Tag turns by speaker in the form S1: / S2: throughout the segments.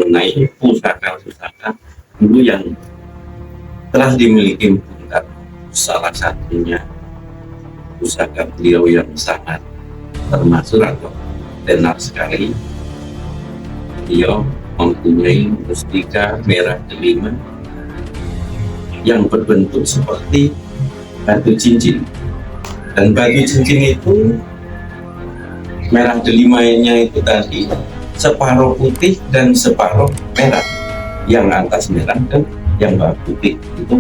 S1: mengenai pusaka-pusaka dulu yang telah dimiliki Bung Karno. Salah satunya pusaka beliau yang sangat termasuk atau tenar sekali. Beliau mempunyai mustika merah delima yang berbentuk seperti batu cincin, dan batu cincin itu merah delimanya itu tadi separuh putih dan separuh merah, yang atas merah dan yang bawah putih. Itu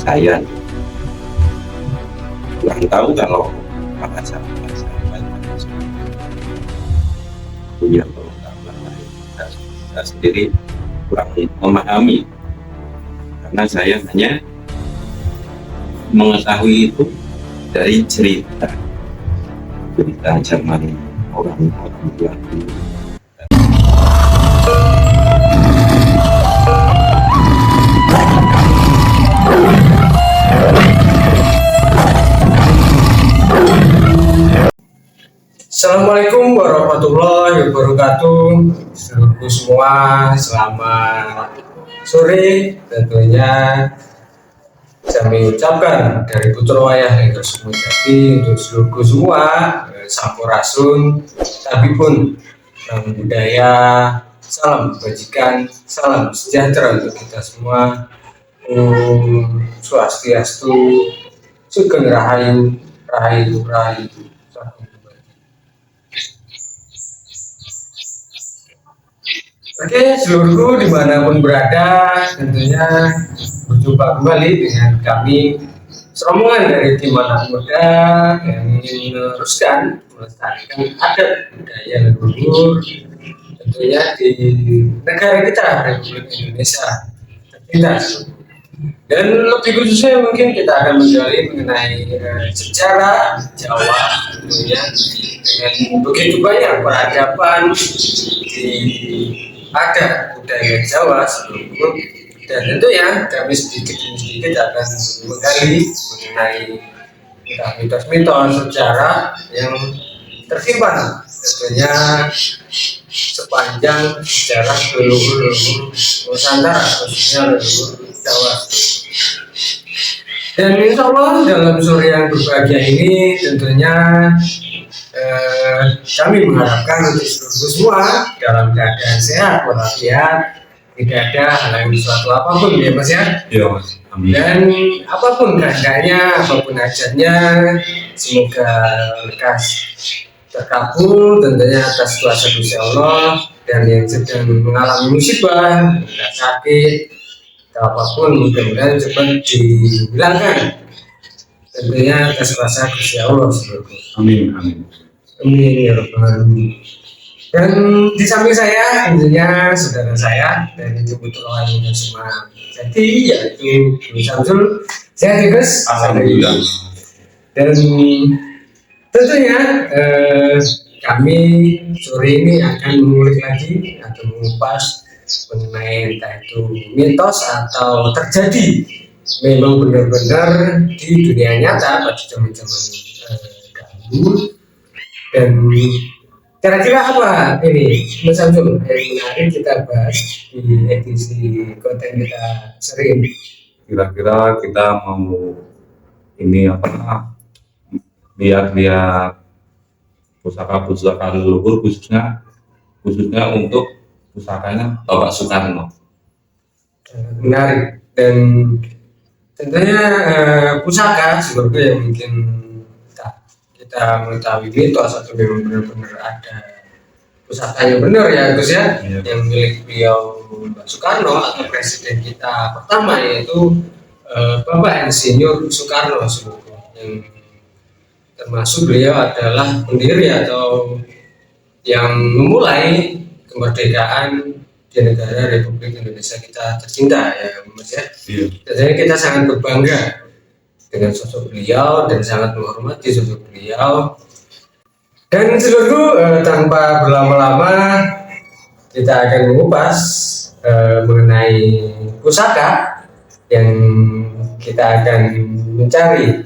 S1: saya kurang tahu kalau para sahabat punya pengetahuan lain. Saya sendiri kurang memahami, karena saya hanya mengetahui itu dari cerita zaman orang-orang tua dulu.
S2: Assalamualaikum warahmatullahi wabarakatuh. Seluruhku semua, selamat sore. Tentunya kami ucapkan dari Putra Wayah Lengger Sumojati untuk seluruhku semua, sampurasun, tabipun, salam budaya, salam kebajikan, salam sejahtera untuk kita semua. Om Swastiastu, Sugeng Rahayu, Rahayu, Rahayu. Oke, seluruhku dimanapun berada, tentunya berjumpa kembali dengan kami serombongan dari tim anak muda yang ingin meneruskan melestarikan adat budaya leluhur tentunya di negara kita, Republik Indonesia tercinta. Dan lebih khususnya mungkin kita akan menggali mengenai sejarah Jawa tentunya, dengan begitu banyak peradaban di ada budaya Jawa seluruh, dan tentunya kami sedikit demi sedikit akan menggali mengenai mitos-mitos sejarah yang tersimpan tentunya sepanjang sejarah leluhur Nusantara, khususnya leluhur Jawa. Dan insya Allah dalam sore yang berbahagia ini tentunya kami mengharapkan untuk seluruh semua dalam keadaan sehat walafiat, tidak ada halangan suatu apapun ya Mas ya.
S1: Ya Mas. Amin.
S2: Dan apapun keadaannya, apapun hajatnya, semoga lekas terkabul tentunya atas kuasa Gusti Allah. Dan yang sedang mengalami musibah, sakit, atau apapun mudah-mudahan cepat dihilangkan tentunya atas kuasa Gusti Allah seluruhnya.
S1: Amin, amin.
S2: Amin ya Rabbal Alamin. Dan di samping saya tentunya saudara saya dari Putra Wayah Sumojati, yaitu Guru Samsul. Sehat ya Gus?
S1: Alhamdulillah.
S2: Dan tentunya kami sore ini akan mengulik lagi atau mengupas mengenai entah itu mitos atau terjadi memang benar-benar di dunia nyata pada zaman-zaman dahulu. Dan kira-kira apa ini Mas Samsul yang menarik kita bahas di edisi konten kita sering?
S3: Kira-kira kita mau ini apa, lihat-lihat pusaka-pusaka leluhur, khususnya untuk pusakanya Bapak Soekarno.
S2: Menarik. Dan tentunya pusaka seperti yang mungkin kita mengetahui mitos atau memang benar-benar ada pusakanya benar ya Gus ya, yang milik beliau Pak Soekarno atau presiden kita pertama, yaitu Bapak Insinyur Soekarno yang termasuk beliau adalah pendiri atau yang memulai kemerdekaan di negara Republik Indonesia kita tercinta ya Mas ya. Jadi kita sangat berbangga dengan sosok beliau dan sangat menghormati sosok beliau. Dan seluruh tanpa berlama-lama kita akan mengupas mengenai pusaka yang kita akan mencari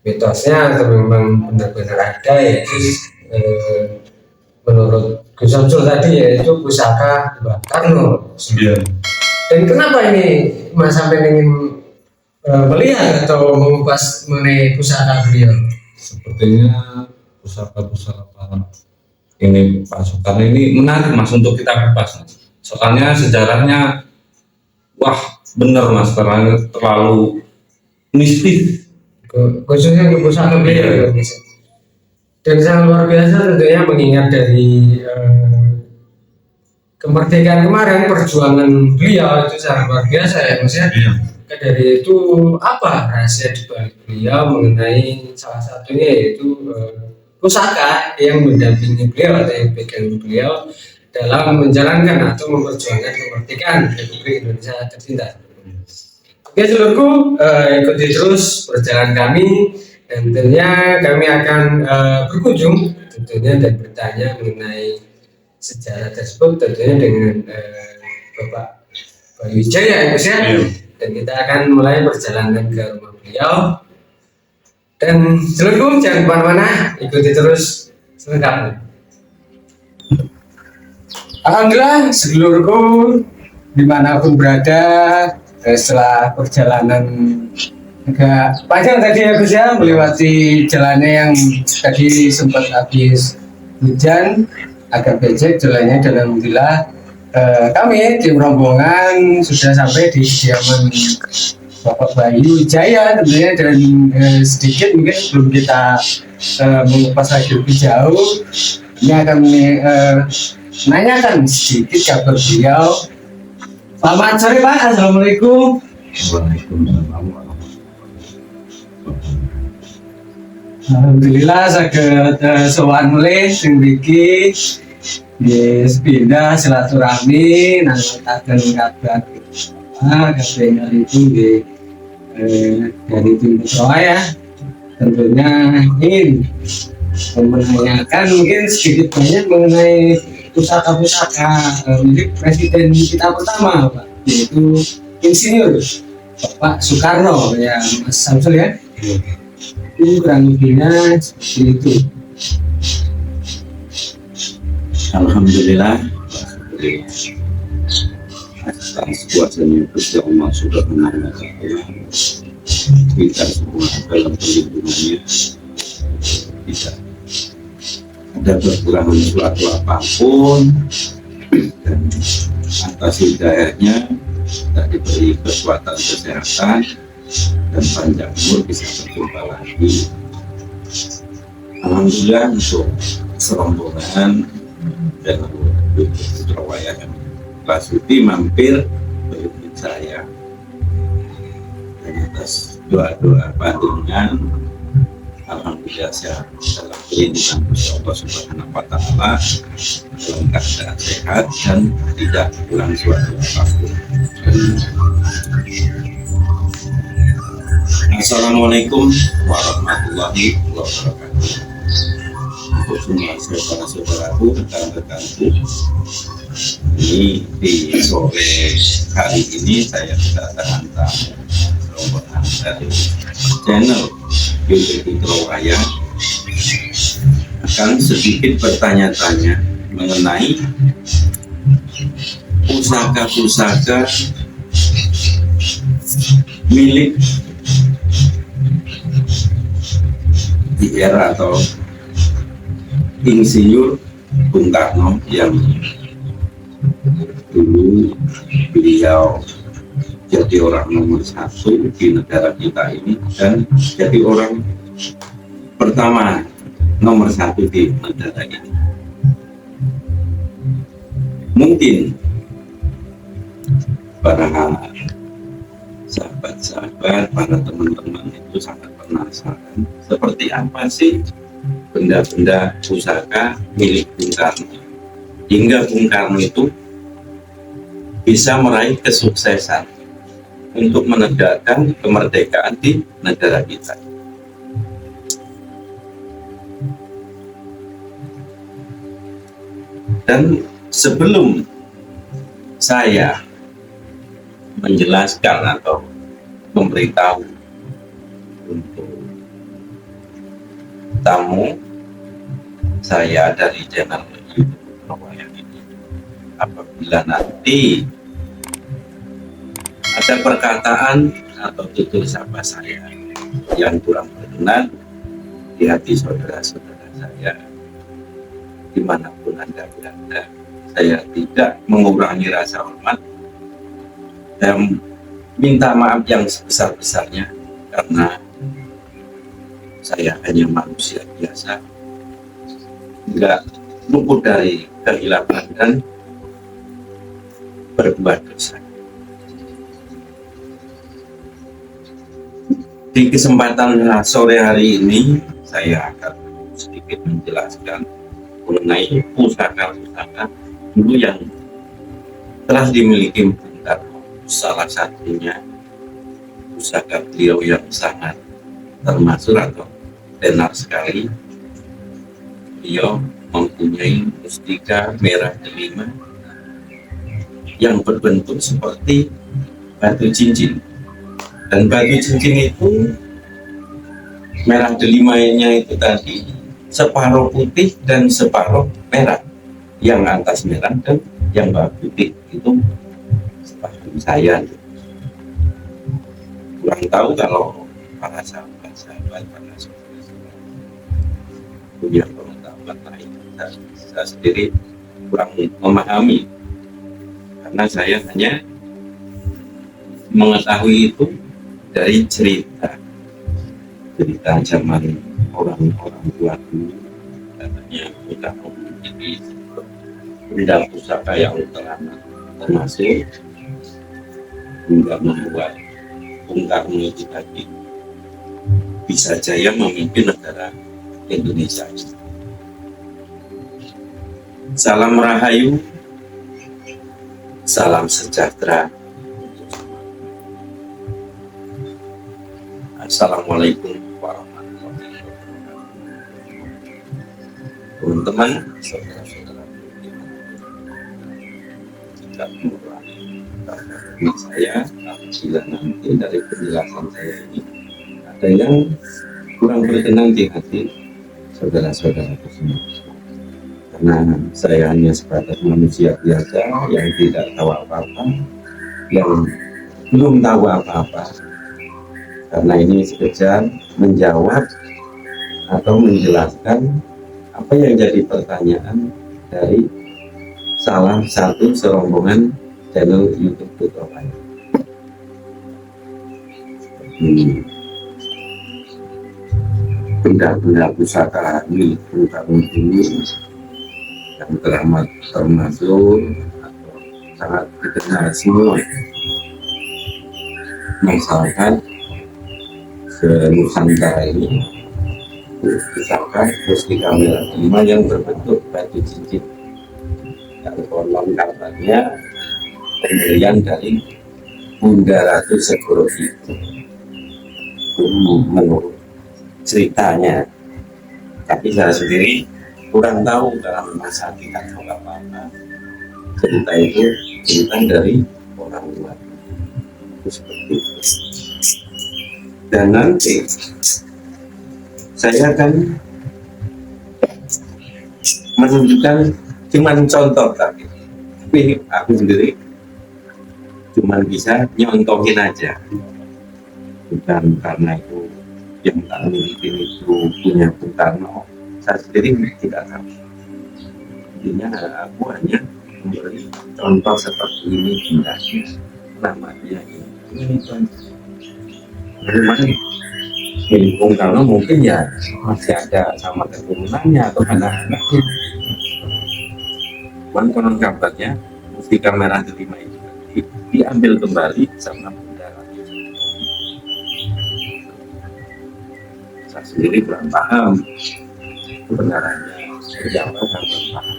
S2: mitosnya atau memang benar-benar ada, yaitu menurut Gus Samsul tadi yaitu pusaka Mbah Karno.
S3: Iya.
S2: Dan kenapa ini Mas sampai ingin melihat atau mengupas mengenai pusaka beliau?
S3: Sepertinya pusaka-pusaka ini Pak Soekarno ini menarik Mas untuk kita kupas Mas. Soalnya sejarahnya wah bener Mas, terlalu mistis.
S2: Khususnya untuk pusaka beliau. Dan sangat luar biasa tentunya mengingat dari kemerdekaan kemarin, perjuangan beliau itu sangat luar biasa ya Mas ya.
S3: Iya.
S2: Dari itu apa rahasia di balik beliau mengenai salah satunya yaitu pusaka yang mendampingi beliau atau yang pegang beliau dalam menjalankan atau memperjuangkan kemerdekaan Republik Indonesia tercinta. Oke seluruhku, ikuti terus perjalanan kami dan tentunya kami akan berkunjung tentunya dan bertanya mengenai sejarah tersebut tentunya dengan Bapak Bayu Wijaya ya Mas ya. Dan kita akan mulai perjalanan ke rumah beliau. Dan seluruhku jangan kemana-mana, ikuti terus selengkapnya. Alhamdulillah seluruhku dimanapun berada, setelah perjalanan agak panjang tadi ya Gus ya, melewati jalannya yang tadi sempat habis hujan, agak becek jalannya, dan alhamdulillah kami tim rombongan sudah sampai di kediaman Bapak Bayu Wijaya tentunya, dan sedikit mungkin sebelum kita mengupas lagi lebih jauh, ini akan menanyakan sedikit kabar beliau. Selamat sore Pak, Assalamualaikum.
S1: Waalaikumsalam.
S2: Alhamdulillah saged sowan mulih sing mriki nggih sepindah silaturahmi nangetaken kabar kabeh itu nggih dari tim Putra ya. Tentunya ingin menanyakan mungkin sedikit banyak mengenai pusaka-pusaka milik presiden kita pertama Pak, yaitu Insinyur Bapak Soekarno ya Mas Samsul ya. Itu kurang lebihnya seperti itu.
S1: Alhamdulillah, atas kuasanya Gusti Allah Subhanahu wa Ta'ala, kita semua dalam perlindungannya tidak ada kekurangan suatu apapun, dan atas hidayahnya kita diberi kekuatan kesehatan dan panjang umur bisa berjumpa lagi. Alhamdulillah untuk serombongan dan Surabaya yang Basuki mampir berikut saya, dan atas doa-doa panjang alhamdulillah saya dalam perlindungan Gusti Allah Subhanahu wa Ta'ala dalam keadaan sehat dan tidak kurang suatu apapun. Assalamualaikum warahmatullahi wabarakatuh. Untuk semua saudara-saudaraku, rekan-rekanku, ini di sore hari ini saya kedatangan tamu rombongan dari channel YouTube Putrowaya akan sedikit bertanya-tanya mengenai pusaka-pusaka milik di era atau Insinyur Bung Karno yang dulu beliau jadi orang nomor satu di negara kita ini dan jadi orang pertama nomor satu di negara ini. Mungkin para sahabat-sahabat, para teman-teman itu sangat penasaran seperti apa sih benda-benda pusaka milik Bung Karno hingga Bung Karno itu bisa meraih kesuksesan untuk menegakkan kemerdekaan di negara kita. Dan sebelum saya menjelaskan atau memberitahu untuk tamu saya dari channel bahwa yang ini apabila nanti ada perkataan atau tutur sapa saya yang kurang berkenan di hati saudara-saudara saya dimanapun Anda berada, saya tidak mengurangi rasa hormat dan minta maaf yang sebesar-besarnya karena saya hanya manusia biasa, nggak luput dari kehilapan dan berbuat dosa. Di kesempatan sore hari ini saya akan sedikit menjelaskan mengenai pusaka-pusaka dulu yang telah dimiliki Bung Karno. Salah satunya pusaka beliau yang sangat termasuk atau tenar sekali. Beliau mempunyai mustika merah delima yang berbentuk seperti batu cincin. Dan batu cincin itu merah delimanya itu tadi separuh putih dan separuh merah. Yang atas merah dan yang bawah putih itu sepaham saya. Kurang tahu kalau para sahabat-sahabat, para saudara-saudara punya pengetahuan lain. Saya sendiri kurang memahami karena saya hanya mengetahui itu dari cerita zaman orang-orang tua dulu. Katanya kita memiliki benda pusaka yang teramat termasuk hingga membuat Bung Karno itu tadi bisa jaya memimpin negara Indonesia. Salam Rahayu, salam sejahtera. Assalamualaikum warahmatullahi wabarakatuh. Teman-teman, saudara-saudara, jika mengurangi saya apabila nanti dari penjelasan saya ini ada yang kurang berkenan di hati saudara-saudara semua, karena saya hanya sebatas manusia biasa yang tidak tahu apa-apa, yang belum tahu apa-apa. Karena ini sekedar menjawab atau menjelaskan apa yang jadi pertanyaan dari salah satu serombongan channel YouTube Putra Bayu. Benda-benda pusaka milik Bung Karno dulu yang teramat termasuk atau sangat dikenal semua, misalkan Nusantara ini misalkan mustika merah delima yang berbentuk batu cincin, dan konon katanya pemberian dari Bunda Ratu Segoro itu menurut ceritanya, tapi saya sendiri kurang tahu dalam masa tidak tahu apa-apa. Cerita itu cerita dari orang luar itu seperti itu. Dan nanti saya akan menunjukkan cuma contoh tapi aku sendiri cuma bisa nyontohin aja, bukan karena itu yang tak miliki itu punya Bung Karno. Saya sendiri tidak tahu. Intinya aku hanya memberi contoh seperti ini bendanya, namanya ini contoh. Memang milik Bung Karno mungkin ya masih ada sama keturunannya atau anak-anaknya. Cuman konon kabarnya mustika merah delima itu diambil kembali sama Bunda Ratu. Saya sendiri kurang paham kebenarannya seperti apa, saya kurang paham.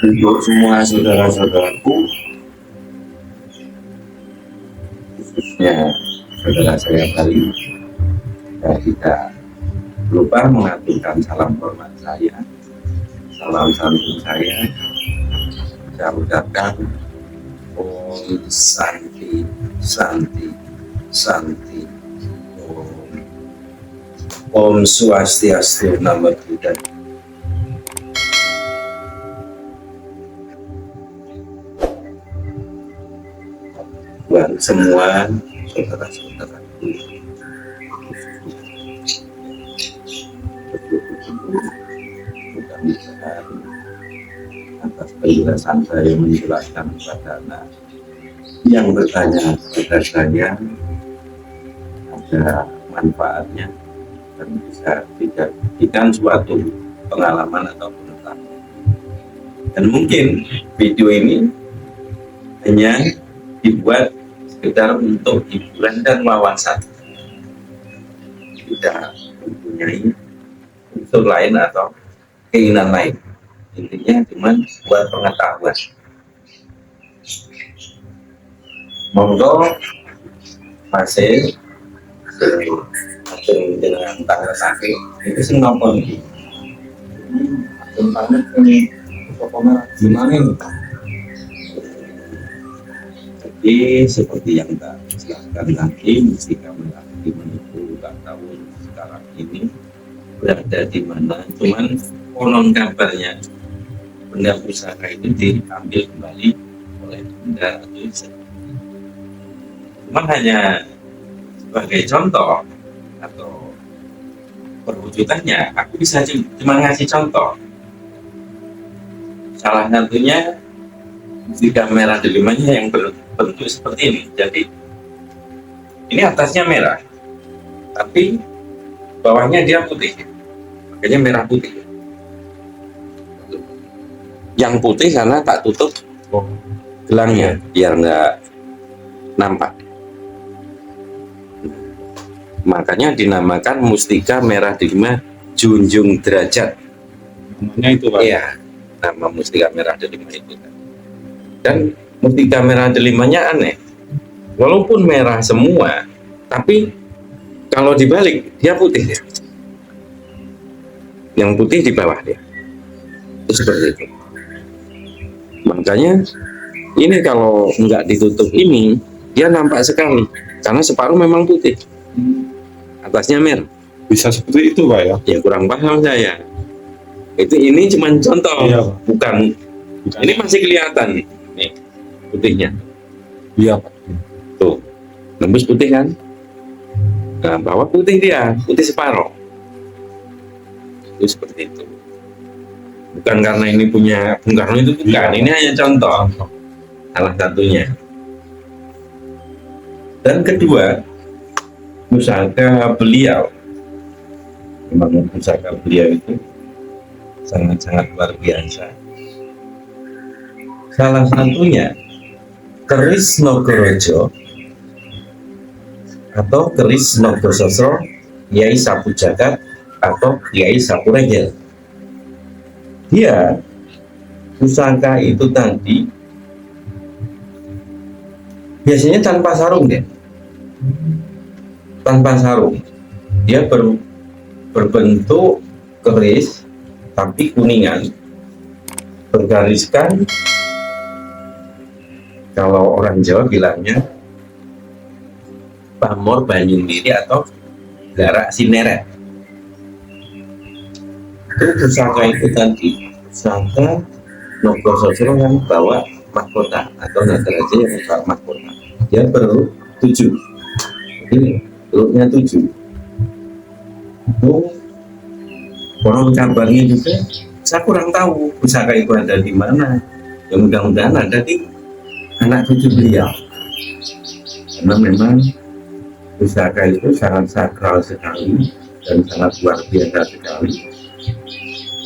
S1: Untuk semua saudara-saudaraku, khususnya saudara saya kali, saya tidak lupa mengaturkan salam hormat saya, salam santun saya. Saya ucapkan Om Santi, Santi, Santi, Om. Om Swastiastu, Namo Buddhaya. Buat semua saudara-saudaraku, mudah-mudahan atas penjelasan saya menjelaskan kepada anak yang bertanya kepada saya ada manfaatnya dan bisa dijadikan suatu pengalaman atau pengetahuan. Dan mungkin video ini hanya dibuat sekedar untuk hiburan dan wawasan, tidak mempunyai unsur lain atau keinginan lain. Intinya cuma buat pengetahuan. Monggo masih dengan tanggal sakit itu sing nopo iki. Tempatnya ini pokoknya gimana ini? Jadi seperti yang tak jelaskan tadi, mustika melati menuju tahun sekarang ini berada di mana, cuman konon kabarnya benda pusaka itu diambil kembali oleh benda atau insan. Cuman hanya sebagai contoh atau perwujudannya, aku bisa cuma ngasih contoh. Salah satunya mustika merah delimanya yang berbentuk seperti ini. Jadi ini atasnya merah, tapi bawahnya dia putih, makanya merah putih. Yang putih karena tak tutup gelangnya biar nggak nampak. Makanya dinamakan mustika merah delima junjung derajat.
S3: Namanya itu Pak.
S1: Iya, nama mustika merah delima itu. Dan mustika merah delimanya aneh. Walaupun merah semua, tapi kalau dibalik dia putih ya. Yang putih di bawah dia. Itu seperti itu. Makanya ini kalau nggak ditutup ini, dia nampak sekali karena separuh memang putih. Atasnya merah.
S3: Bisa seperti itu Pak ya?
S1: Ya kurang paham saya. Ini cuma contoh,
S3: Iya, Pak.
S1: bukan. Ini masih kelihatan nih putihnya.
S3: Iya Pak.
S1: Tuh, nembus putih kan? Nah, bawah putih dia, putih separuh. Itu seperti itu. Bukan karena ini punya Bung Karno itu bukan.
S3: Iya.
S1: Ini hanya contoh, salah satunya. Dan kedua, pusaka beliau, memang pusaka beliau itu sangat-sangat luar biasa. Salah satunya keris Nogorojo atau keris Nogososro Kiai Sapu Jagat atau Kiai Sapu Regel. Dia pusaka itu tadi biasanya tanpa sarung ya, tanpa sarung. Dia berbentuk keris tapi kuningan, bergariskan, kalau orang Jawa bilangnya pamor banyundiri atau garak sineret. Itu pusaka itu tadi, pusaka Nogososro yang bawa mahkota atau Nataraja yang bawa mahkota. Dia perlu 7, jadi perutnya 7. Itu konon kabarnya juga, saya kurang tahu pusaka itu ada di mana. Ya mudah-mudahan ada di anak cucu beliau, karena memang pusaka itu sangat sakral sekali dan sangat luar biasa sekali,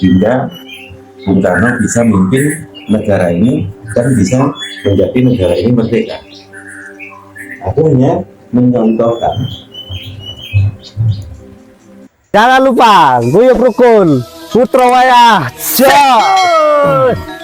S1: hingga Bung Karno bisa memimpin negara ini dan bisa menjadi negara ini merdeka. Aku hanya mencontohkan.
S4: Jangan lupa guyub rukun Putra Wayah. Jos.